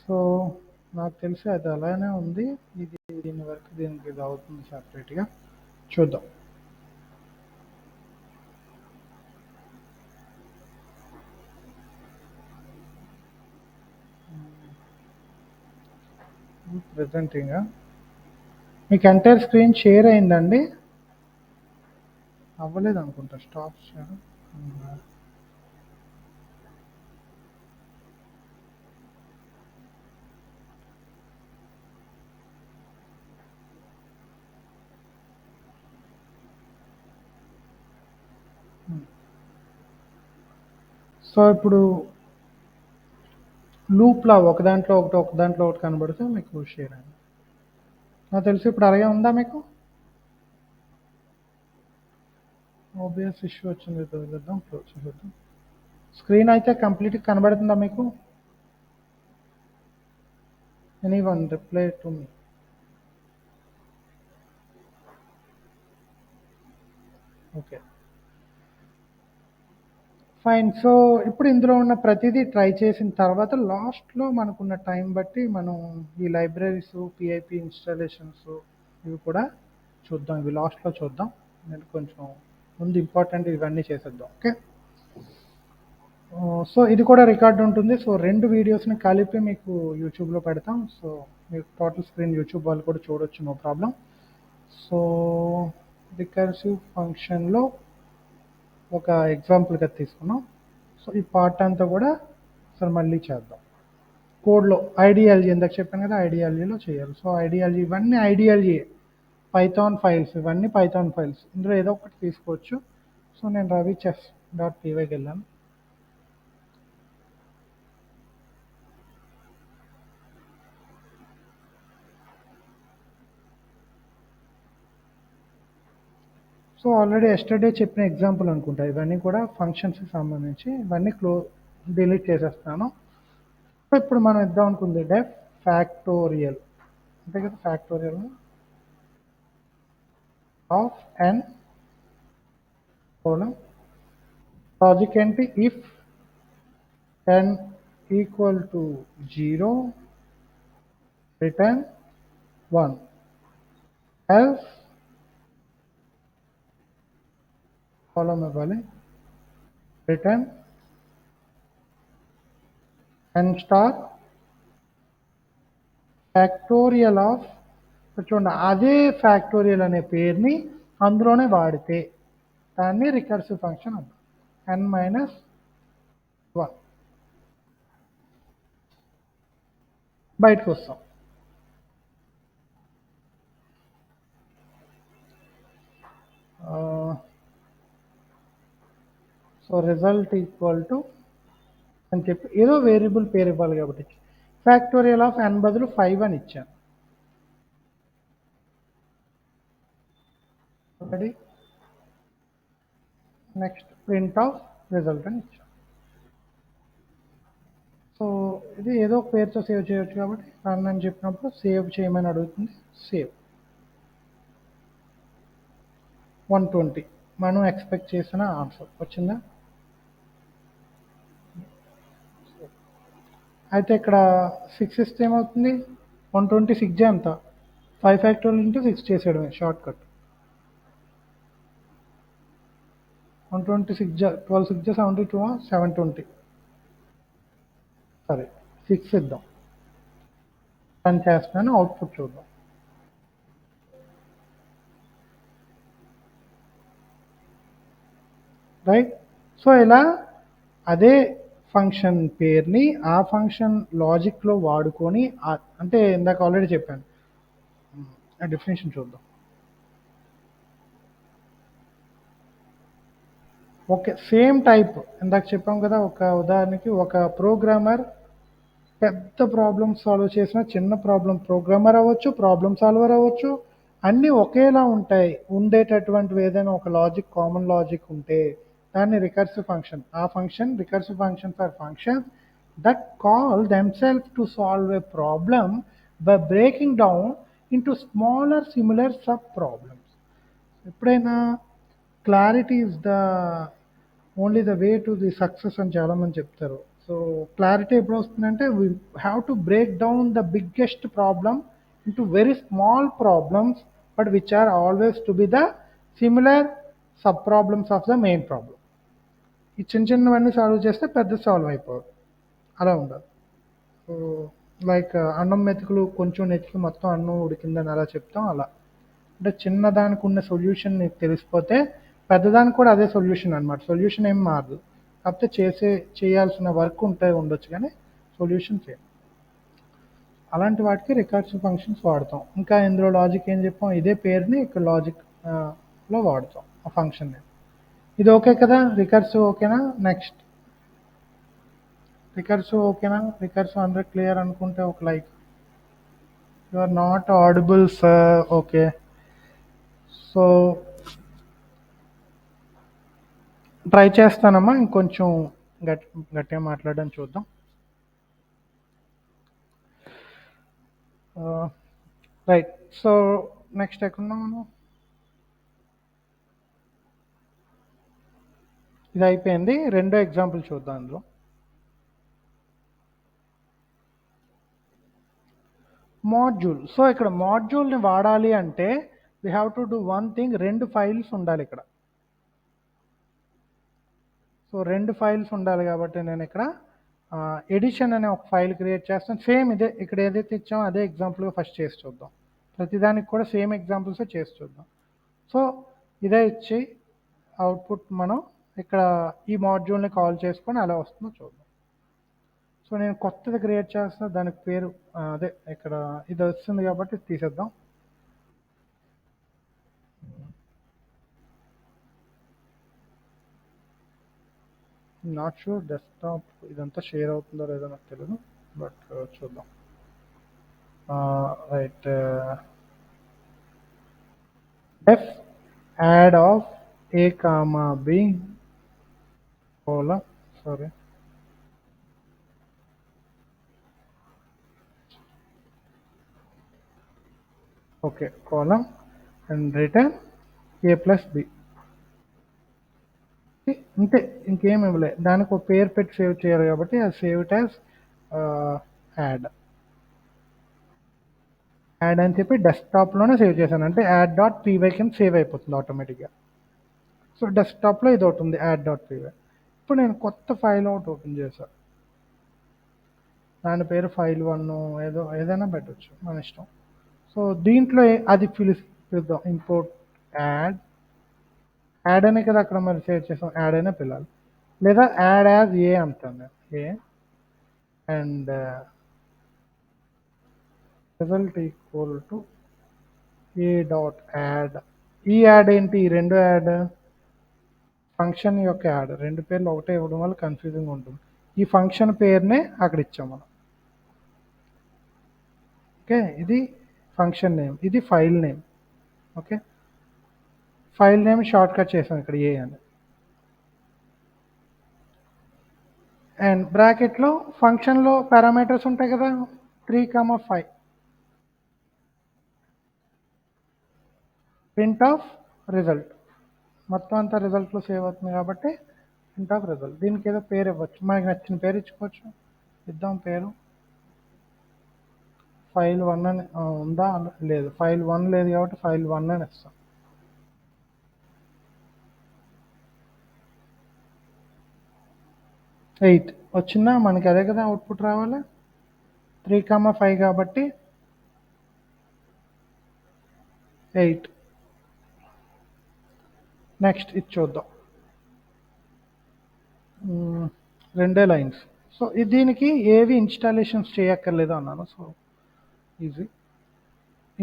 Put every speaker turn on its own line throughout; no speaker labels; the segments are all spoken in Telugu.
సో నాకు తెలిసి అది అలానే ఉంది. ఇది దీని వరకు దీనికి ఇది అవుతుంది సపరేట్గా. చూద్దాం. ప్రెజెంటింగ్ మీకు ఎంటైర్ స్క్రీన్ షేర్ అయిందండి? అవ్వలేదు అనుకుంటా. Stop share. సో ఇప్పుడు లూప్లా ఒక దాంట్లో ఒకటి కనబడితే మీకు షేర్ అయింది. నాకు తెలిసి ఇప్పుడు అలాగే ఉందా మీకు? ఓబిఎస్ ఇష్యూ వచ్చింది, చూద్దాం. క్లోజ్ చేద్దాం. స్క్రీన్ అయితే కంప్లీట్గా కనబడుతుందా మీకు? Anyone reply to me. Okay, fine. So ఇప్పుడు ఇందులో ఉన్న ప్రతిదీ ట్రై చేసిన తర్వాత లాస్ట్లో మనకున్న టైం బట్టి మనం ఈ లైబ్రరీస్, పిఐపి ఇన్స్టాలేషన్స్ ఇవి కూడా చూద్దాం. ఇవి లాస్ట్లో చూద్దాం. నేను కొంచెం ముందు ఇంపార్టెంట్ ఇవన్నీ చేసేద్దాం. ఓకే, సో ఇది కూడా రికార్డ్ ఉంటుంది. సో 2 వీడియోస్ని కలిపి మీకు యూట్యూబ్లో పెడతాం. సో మీకు టోటల్ స్క్రీన్ యూట్యూబ్ వాళ్ళు కూడా చూడొచ్చు, నో ప్రాబ్లం. సో రికర్సివ్ ఫంక్షన్లో ఒక ఎగ్జాంపుల్గా తీసుకున్నాం. సో ఈ పార్ట్ అంతా కూడా సరే మళ్ళీ చేద్దాం. కోడ్లో ఐడియాలజీ ఇందాక చెప్పాను కదా, ఐడియాలజీలో చేయాలి. సో ఐడియాలజీ ఇవన్నీ ఐడియాలజీ పైథాన్ ఫైల్స్, ఇవన్నీ పైథాన్ ఫైల్స్. ఇందులో ఏదో ఒకటి తీసుకోవచ్చు. సో నేను ravichess.pyకి వెళ్ళాను. సో ఆల్రెడీ ఎస్టర్డే చెప్పిన ఎగ్జాంపుల్ అనుకుంటా. ఇవన్నీ కూడా ఫంక్షన్స్కి సంబంధించి. ఇవన్నీ డిలీట్ చేసేస్తాను. సో ఇప్పుడు మనం ఇద్దాం అనుకుంది డెఫ్ ఫ్యాక్టోరియల్, అంతే కదా, factorial of n colon. Logic ఏంటి? If n equal to 0 return 1, else colon ఇవ్వాలి, return n star factorial of. చూడండి, అదే ఫ్యాక్టోరియల్ అనే పేరుని అందులోనే వాడితే దాన్ని రికర్సివ్ ఫంక్షన్ అంటాం. n-1 బయటకు వస్తాం. సో రిజల్ట్ ఈక్వల్ టు అని చెప్పి ఏదో వేరియబుల్ పేరు ఇవ్వాలి కాబట్టి ఫ్యాక్టోరియల్ ఆఫ్ n బదులు 5 అని ఇచ్చాను. Ready, next print of result అని ఇచ్చాను. సో ఇది ఏదో ఒక పేరుతో సేవ్ చేయొచ్చు కాబట్టి రన్ అని చెప్పినప్పుడు సేవ్ చేయమని అడుగుతుంది. సేవ్ 120 మనం ఎక్స్పెక్ట్ చేసిన ఆన్సర్ వచ్చిందా? అయితే ఇక్కడ 6 ఇస్తే ఏమవుతుంది? 126 ఎంత? 5 ఫ్యాక్టోరియల్ ఇంటూ 6 చేసేయడమే షార్ట్ కట్. 126 12 6 72, 720. సరే 6 ఇద్దాం. రన్ చేస్తున్నాను, అవుట్పుట్ చూద్దాం. రైట్. సో ఇలా అదే ఫంక్షన్ పేరుని ఆ ఫంక్షన్ లాజిక్లో వాడుకొని, అంటే ఇందాక ఆల్రెడీ చెప్పాను, ఆ డెఫినేషన్ చూద్దాం. ఓకే, సేమ్ టైప్ ఇందాక చెప్పాం కదా. ఒక ఉదాహరణకి ఒక ప్రోగ్రామర్ పెద్ద ప్రాబ్లమ్ సాల్వ్ చేసిన చిన్న ప్రోగ్రామర్ అవ్వచ్చు, ప్రాబ్లమ్ సాల్వర్ అవ్వచ్చు, అన్నీ ఒకేలా ఉంటాయి. ఉండేటటువంటివి ఏదైనా ఒక లాజిక్, కామన్ లాజిక్ ఉంటే దాన్ని రికర్సివ్ ఫంక్షన్. ఆ function recursive functions are functions that call themselves to solve a problem by breaking down into smaller similar sub problems. ఎప్పుడైనా clarity is the only the way to the success అని చాలామంది చెప్తారు. సో సో క్లారిటీ ఎప్పుడు వస్తుందంటే we have to break down the biggest problem into very small problems but which are always to be the similar sub problems of the main problem. ఈ చిన్న చిన్నవన్నీ సాల్వ్ చేస్తే పెద్ద సాల్వ్ అయిపోదు, అలా ఉండదు. సో లైక్ అన్నం మెతుకులు కొంచెం నెతికి మొత్తం అన్నం ఉడికిందని అలా చెప్తాం, అలా అంటే చిన్నదానికి ఉన్న సొల్యూషన్ నీకు తెలిసిపోతే పెద్దదానికి కూడా అదే సొల్యూషన్ అనమాట. సొల్యూషన్ ఏం మారదు, కాకపోతే చేయాల్సిన వర్క్ ఉండొచ్చు కానీ సొల్యూషన్ చేయాలి. అలాంటి వాటికి రికర్సివ్ ఫంక్షన్స్ వాడతాం. ఇంకా ఇందులో లాజిక్ ఏం చెప్పాం, ఇదే పేరుని ఇక్కడ లాజిక్ లో వాడతాం ఆ ఫంక్షన్. ఇది ఓకే కదా, రికర్సివ్ ఓకేనా? నెక్స్ట్ రికర్సివ్ ఓకేనా? రికర్సివ్ అందరూ క్లియర్ అనుకుంటే ఒక like. You are not audible sir. Okay, so try చేస్తానమ్మా, ఇంకొంచెం గట్టిగా మాట్లాడడం చూద్దాం. రైట్, సో నెక్స్ట్ ఎక్కడున్నాం మనం? ఇది అయిపోయింది, రెండో ఎగ్జాంపుల్ చూద్దాం. అందులో మాడ్యూల్. సో ఇక్కడ మాడ్యూల్ని వాడాలి అంటే we have to do one thing, రెండు ఫైల్స్ ఉండాలి ఇక్కడ. సో రెండు ఫైల్స్ ఉండాలి కాబట్టి నేను ఇక్కడ ఎడిషన్ అనే ఒక ఫైల్ క్రియేట్ చేస్తాను. సేమ్ ఇదే, ఇక్కడ ఏదైతే ఇచ్చామో అదే ఎగ్జాంపుల్గా ఫస్ట్ చేసి చూద్దాం. ప్రతిదానికి కూడా సేమ్ ఎగ్జాంపుల్సే చేసి చూద్దాం. సో ఇదే ఇచ్చి అవుట్పుట్ మనం ఇక్కడ ఈ మాడ్యూల్ని కాల్ చేసుకొని అలా వస్తుందో చూద్దాం. సో నేను కొత్తది క్రియేట్ చేస్తాను, దానికి పేరు అదే ఇక్కడ ఇది వస్తుంది కాబట్టి తీసేద్దాం. నాట్ షూర్ డెస్క్టాప్ ఇదంతా షేర్ అవుతుందో లేదో నాకు తెలియదు, బట్ చూద్దాం. Right, def add of a comma b colon, sorry, okay, column and return a plus b. అంతే, ఇంకేం ఇవ్వలే. దానికి ఒక పేరు పెట్టి సేవ్ చేయాలి కాబట్టి అది సేవ్ ఇట్ యాజ్ యాడ్ అని చెప్పి డెస్క్టాప్లోనే సేవ్ చేశాను. అంటే యాడ్ డాట్ పీవై కింద సేవ్ అయిపోతుంది ఆటోమేటిక్గా. సో డెస్క్టాప్లో ఇది ఒకటి ఉంది, యాడ్ డాట్ పీవై. ఇప్పుడు నేను కొత్త ఫైల్ ఒకటి ఓపెన్ చేశాను, దాని పేరు ఫైల్ 1 ఏదైనా పెట్టచ్చు, మన ఇష్టం. సో దీంట్లో అది పిలుద్దాం, ఇంపోర్ట్ యాడ్ అనే కదా అక్కడ మరి సేవ్ చేసాం, యాడ్ అయినా పిల్లాలి, లేదా యాడ్ యాజ్ ఏ అంటాను, ఏ and result equal to A dot add. ఈ యాడ్ ఏంటి, ఈ రెండు యాడ్ ఫంక్షన్ యొక్క యాడ్, రెండు పేర్లు ఒకటే ఇవ్వడం వల్ల కన్ఫ్యూజింగ్ ఉంటుంది. ఈ ఫంక్షన్ పేరునే అక్కడ ఇచ్చాం మనం. ఓకే, ఇది ఫంక్షన్ నేమ్, ఇది file name. Okay, file name short cut చేసాం ఇక్కడ ఏ అని. అండ్ బ్రాకెట్లో ఫంక్షన్లో పారామీటర్స్ ఉంటాయి కదా, 3, 5. ప్రింట్ ఆఫ్ రిజల్ట్, మొత్తం అంతా రిజల్ట్లో సేవ్ అవుతుంది కాబట్టి ప్రింట్ ఆఫ్ రిజల్ట్. దీనికి ఏదో పేరు ఇవ్వచ్చు, మనకి నచ్చిన పేరు ఇచ్చుకోవచ్చు. ఇద్దాం పేరు ఫైల్ 1 అని. ఉందా? లేదు, ఫైల్ 1 లేదు కాబట్టి ఫైల్ 1 అని ఇస్తాం. ఎయిట్ వచ్చిందా? మనకి అదే కదా అవుట్పుట్ రావాలి, 3, 5 కాబట్టి 8. నెక్స్ట్ ఇది చూద్దాం, రెండే లైన్స్. సో దీనికి ఏవి ఇన్స్టాలేషన్స్ చేయక్కర్లేదు అన్నాను. So easy,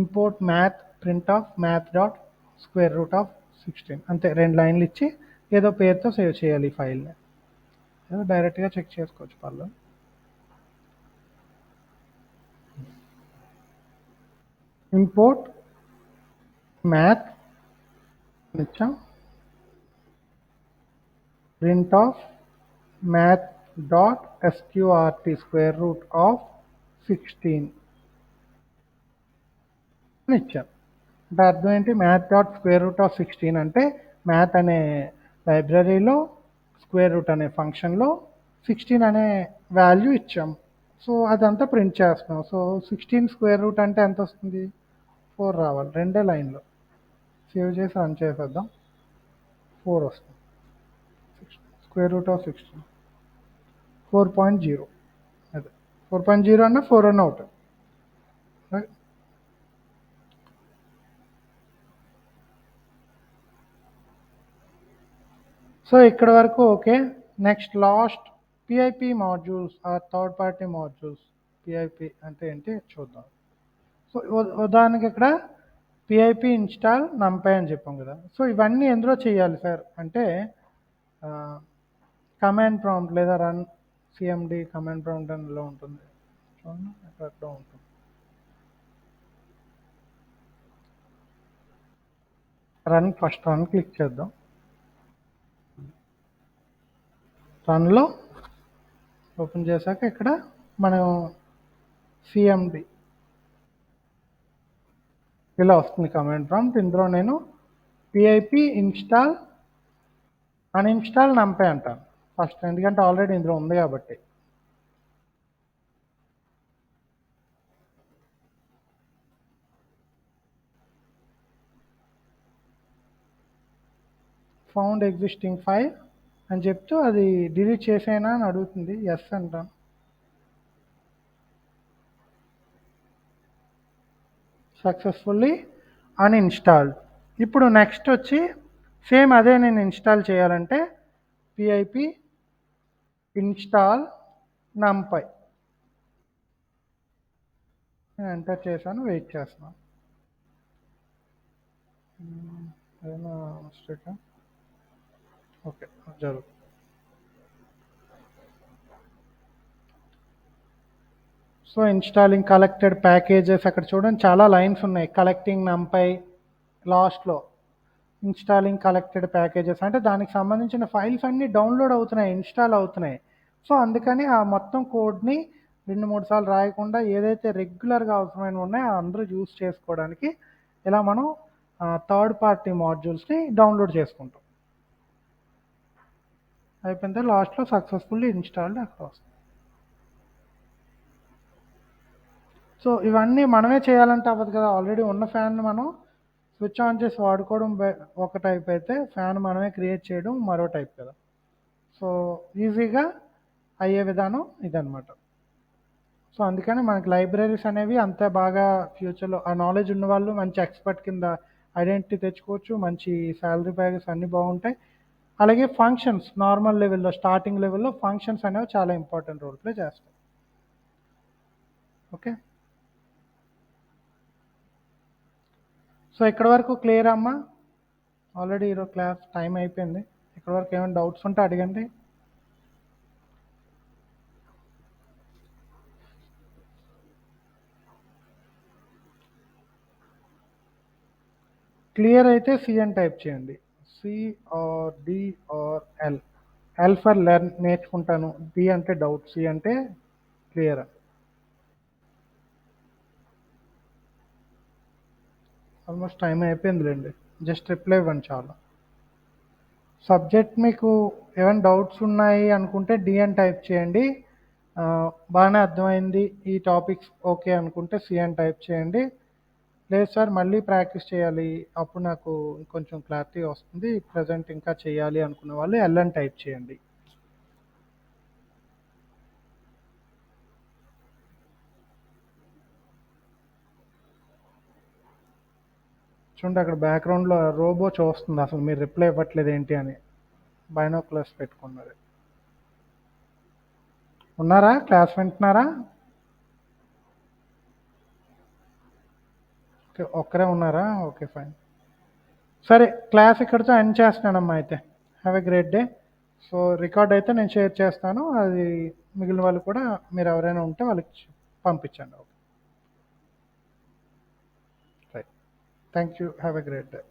import math print of math dot square root of 16, అంతే. రెండు లైన్లు ఇచ్చి ఏదో పేరుతో సేవ్ చేయాలి ఈ ఫైల్ని, ఏదో డైరెక్ట్గా చెక్ చేసుకోవచ్చు పర్లేదు. ఇంపోర్ట్ మ్యాథ్ ఇచ్చాం, print of math dot sqrt square root of 16 అని ఇచ్చాం. అంటే అర్థం ఏంటి, math dot square root of 16 అంటే మ్యాథ్ అనే లైబ్రరీలో స్క్వేర్ రూట్ అనే ఫంక్షన్లో 16 అనే వాల్యూ ఇచ్చాం. సో అదంతా ప్రింట్ చేస్తున్నాం. సో 16 స్క్వేర్ రూట్ అంటే ఎంత వస్తుంది? 4 రావాలి. రెండే లైన్లో సేవ్ చేసి రన్ చేసేద్దాం. 4 వస్తుంది. Square root of 16 4.0. అదే 4.0 అన్న 4 అన్న అవుతుంది. సో ఇక్కడ వరకు okay. Next last PIP modules or third party modules. PIP అంటే ఏంటి చూద్దాం. సో ఉదాహరణకి ఇక్కడ పిఐపి ఇన్స్టాల్ నంపై అని చెప్పాం కదా. సో ఇవన్నీ ఎందులో చేయాలి సార్ అంటే కమాండ్ ప్రాంప్ట్ లేదా రన్ సిఎండి కమాండ్ ప్రాంప్ట్ అందులో ఉంటుంది. చూడండి ఎక్కడ ఉంటుంది. రన్ ఫస్ట్ రన్ క్లిక్ చేద్దాం. రన్లో ఓపెన్ చేశాక ఇక్కడ మనం సిఎండి ఇలా వస్తుంది కమాండ్ ప్రాంప్ట్. ఇందులో నేను పిఐపి ఇన్స్టాల్ అన్ఇన్స్టాల్ నంపై అంటాను ఫస్ట్, ఎందుకంటే ఆల్రెడీ ఇందులో ఉంది కాబట్టి. ఫౌండ్ ఎగ్జిస్టింగ్ ఫైల్ అని చెప్తూ అది డిలీట్ చేసేనా అని అడుగుతుంది. ఎస్ అంటాను. సక్సెస్ఫుల్లీ అన్ఇన్స్టాల్డ్. ఇప్పుడు నెక్స్ట్ వచ్చి సేమ్ అదే నేను ఇన్స్టాల్ చేయాలంటే పిఐపి ఇన్స్టాల్ నంపై నేను ఎంటర్ చేశాను. వెయిట్ చేస్తున్నాను. ఏదైనా మిస్టేక్? ఓకే జరుగుతుంది. సో ఇన్స్టాలింగ్ కలెక్టెడ్ ప్యాకేజెస్ అక్కడ చూడండి చాలా లైన్స్ ఉన్నాయి. కలెక్టింగ్ నంపై లాస్ట్లో ఇన్స్టాలింగ్ కలెక్టెడ్ ప్యాకేజెస్ అంటే దానికి సంబంధించిన ఫైల్స్ అన్నీ డౌన్లోడ్ అవుతున్నాయి, ఇన్స్టాల్ అవుతున్నాయి. సో అందుకని ఆ మొత్తం కోడ్ని 2-3 సార్లు రాయకుండా ఏదైతే రెగ్యులర్గా అవసరమైనవి ఉన్నాయో అందరూ యూస్ చేసుకోవడానికి ఇలా మనం థర్డ్ పార్టీ మాడ్యూల్స్ని డౌన్లోడ్ చేసుకుంటాం. అయిపోయిన తర్వాత లాస్ట్లో సక్సెస్ఫుల్లీ ఇన్స్టాల్డ్ అక్కడ వస్తుంది. సో ఇవన్నీ మనమే చేయాలంటే అవ్వదు కదా. ఆల్రెడీ ఉన్న ఫ్యాన్ మనం స్విచ్ ఆన్ చేసి వాడుకోవడం ఒక టైప్ అయితే ఫ్యాన్ మనమే క్రియేట్ చేయడం మరో టైప్ కదా. సో ఈజీగా అయ్యే విధానం ఇదనమాట. సో అందుకని మనకి లైబ్రరీస్ అనేవి అంత బాగా ఫ్యూచర్లో ఆ నాలెడ్జ్ ఉన్న వాళ్ళు మంచి ఎక్స్పర్ట్ కింద ఐడెంటిటీ తెచ్చుకోవచ్చు. మంచి శాలరీ ప్యాకేజ్ అన్నీ బాగుంటాయి. అలాగే ఫంక్షన్స్ నార్మల్ లెవెల్లో స్టార్టింగ్ లెవెల్లో ఫంక్షన్స్ అనేవి చాలా ఇంపార్టెంట్ రోల్ ప్లే చేస్తాయి. ఓకే, సో ఇక్కడ వరకు క్లియర్ అమ్మా? ఆల్రెడీ ఈరోజు క్లాస్ టైం అయిపోయింది. ఇక్కడ వరకు ఏమైనా డౌట్స్ ఉంటే అడగండి. క్లియర్ అయితే సి అని టైప్ చేయండి. C R D R L. L for learn నేర్చుకుంటాను, డి అంటే డౌట్, సి అంటే క్లియర్. ఆల్మోస్ట్ టైం అయిపోయిందిలేండి. జస్ట్ రిప్లై ఇవ్వండి చాలా. సబ్జెక్ట్ మీకు ఏమైనా డౌట్స్ ఉన్నాయి అనుకుంటే డి అని టైప్ చేయండి. బాగానే అర్థమైంది ఈ టాపిక్స్ ఓకే అనుకుంటే సి అని టైప్ చేయండి. లేదు సార్ మళ్ళీ ప్రాక్టీస్ చేయాలి అప్పుడు నాకు కొంచెం క్లారిటీ వస్తుంది, ప్రజెంట్ ఇంకా చేయాలి అనుకున్న వాళ్ళు ఎల్ అని టైప్ చేయండి. చూడండి అక్కడ బ్యాక్గ్రౌండ్లో రోబో చూస్తుంది, అసలు మీరు రిప్లై ఇవ్వట్లేదు ఏంటి అని. బైనోక్యులర్స్ పెట్టుకున్నారు. ఉన్నారా? క్లాస్ వింటున్నారా? ఓకే ఒక్కరే ఉన్నారా? Okay fine. సరే క్లాస్ ఇక్కడితో ఎండ్ చేస్తున్నానమ్మా. అయితే have a great day. So record అయితే నేను షేర్ చేస్తాను, అది మిగిలిన వాళ్ళు కూడా మీరు ఎవరైనా ఉంటే వాళ్ళకి పంపించండి. Okay right, thank you, have a great day.